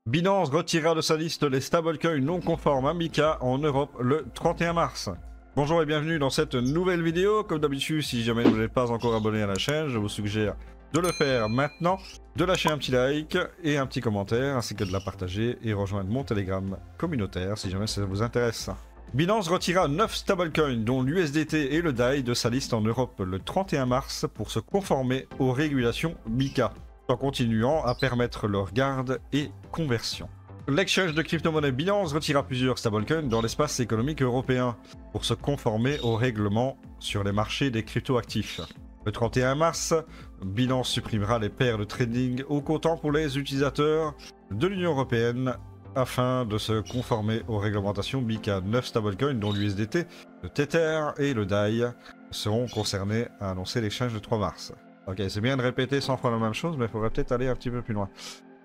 Binance retirera de sa liste les stablecoins non conformes à MiCA en Europe le 31 mars. Bonjour et bienvenue dans cette nouvelle vidéo. Comme d'habitude, si jamais vous n'êtes pas encore abonné à la chaîne, je vous suggère de le faire maintenant, de lâcher un petit like et un petit commentaire, ainsi que de la partager et rejoindre mon Telegram communautaire si jamais ça vous intéresse. Binance retira 9 stablecoins dont l'USDT et le DAI de sa liste en Europe le 31 mars pour se conformer aux régulations MiCA, en continuant à permettre leur garde et conversion. L'exchange de crypto-monnaie Binance retira plusieurs stablecoins dans l'espace économique européen pour se conformer aux règlements sur les marchés des crypto-actifs. Le 31 mars, Binance supprimera les paires de trading au comptant pour les utilisateurs de l'Union européenne afin de se conformer aux réglementations MiCA. 9 stablecoins dont l'USDT, le Tether et le DAI seront concernés, a annoncé l'exchange le 3 mars. Ok, c'est bien de répéter 100 fois la même chose, mais il faudrait peut-être aller un petit peu plus loin.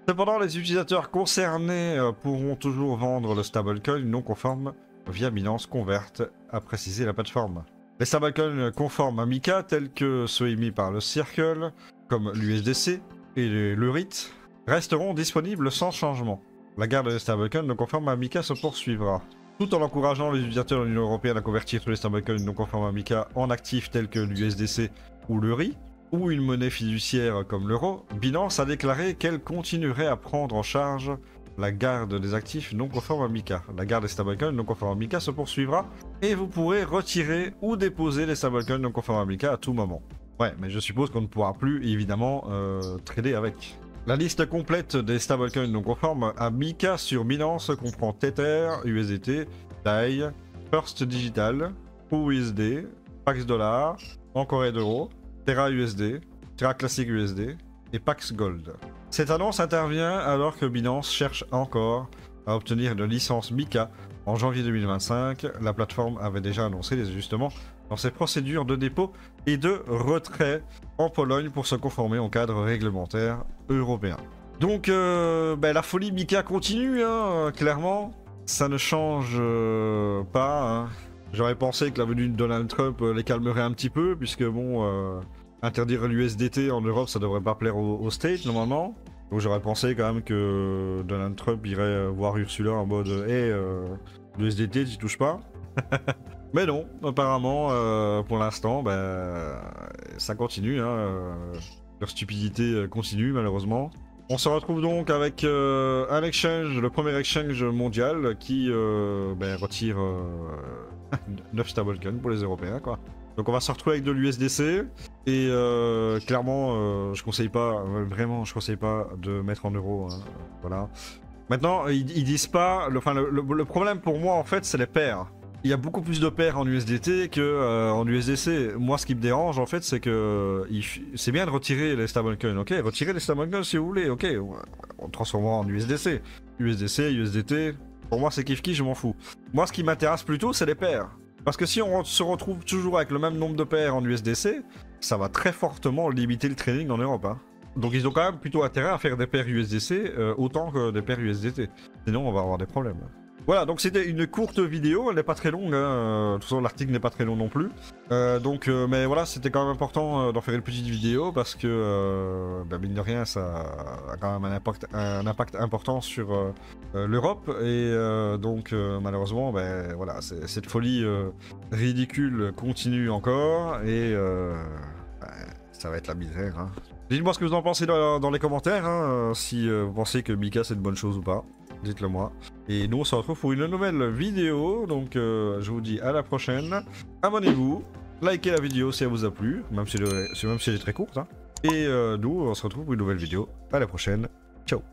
Cependant, les utilisateurs concernés pourront toujours vendre le stablecoin non conforme via Binance Convert, a précisé la plateforme. Les stablecoins conformes à MiCA, tels que ceux émis par le Circle, comme l'USDC et le RIT, resteront disponibles sans changement. La garde des stablecoins non conformes à MiCA se poursuivra, tout en encourageant les utilisateurs de l'Union européenne à convertir tous les stablecoins non conformes à MiCA en actifs tels que l'USDC ou le RI, ou une monnaie fiduciaire comme l'euro. Binance a déclaré qu'elle continuerait à prendre en charge la garde des actifs non conformes à MiCA. La garde des stablecoins non conformes à MiCA se poursuivra et vous pourrez retirer ou déposer les stablecoins non conformes à MiCA à tout moment. Ouais, mais je suppose qu'on ne pourra plus évidemment trader avec. La liste complète des stablecoins non conformes à MiCA sur Binance comprend Tether, USDT, DAI, First Digital, USD, Pax Dollar, Encore d'euros, Terra USD, Terra Classic USD et Pax Gold. Cette annonce intervient alors que Binance cherche encore à obtenir une licence MiCA. En janvier 2025, la plateforme avait déjà annoncé des ajustements dans ses procédures de dépôt et de retrait en Pologne pour se conformer au cadre réglementaire européen. Donc la folie MiCA continue, hein, clairement. Ça ne change pas. Hein. J'aurais pensé que la venue de Donald Trump les calmerait un petit peu, puisque bon, interdire l'USDT en Europe, ça devrait pas plaire aux States normalement. Donc j'aurais pensé quand même que Donald Trump irait voir Ursula en mode hey, l'USDT, tu touches pas. Mais non, apparemment, pour l'instant, ça continue. Hein, leur stupidité continue malheureusement. On se retrouve donc avec un exchange, le premier exchange mondial qui retire 9 stablecoins pour les Européens, quoi. Donc on va se retrouver avec de l'USDC et clairement je conseille pas, vraiment je conseille pas de mettre en euros, hein, voilà. Maintenant ils disent pas, le problème pour moi en fait c'est les paires. Il y a beaucoup plus de paires en USDT que en USDC. Moi ce qui me dérange en fait c'est que c'est bien de retirer les stablecoins, ok, retirez les stablecoins si vous voulez, ok, on transformera en USDC. USDC, USDT, pour moi c'est kiff-kiff, je m'en fous. Moi ce qui m'intéresse plutôt c'est les paires. Parce que si on se retrouve toujours avec le même nombre de paires en USDC, ça va très fortement limiter le trading en Europe. Hein. Donc ils ont quand même plutôt intérêt à faire des paires USDC autant que des paires USDT. Sinon on va avoir des problèmes. Voilà, donc c'était une courte vidéo, elle n'est pas très longue, hein. De toute façon l'article n'est pas très long non plus. Mais voilà, c'était quand même important d'en faire une petite vidéo parce que, mine de rien, ça a quand même un impact important sur l'Europe. Et malheureusement, voilà, cette folie ridicule continue encore et ça va être la misère. Hein. Dites-moi ce que vous en pensez dans les commentaires, hein, si vous pensez que MiCA c'est une bonne chose ou pas. Dites-le moi. Et nous on se retrouve pour une nouvelle vidéo. Donc je vous dis à la prochaine. Abonnez-vous, likez la vidéo si elle vous a plu, même si elle est très courte. Hein. Et nous on se retrouve pour une nouvelle vidéo. À la prochaine. Ciao.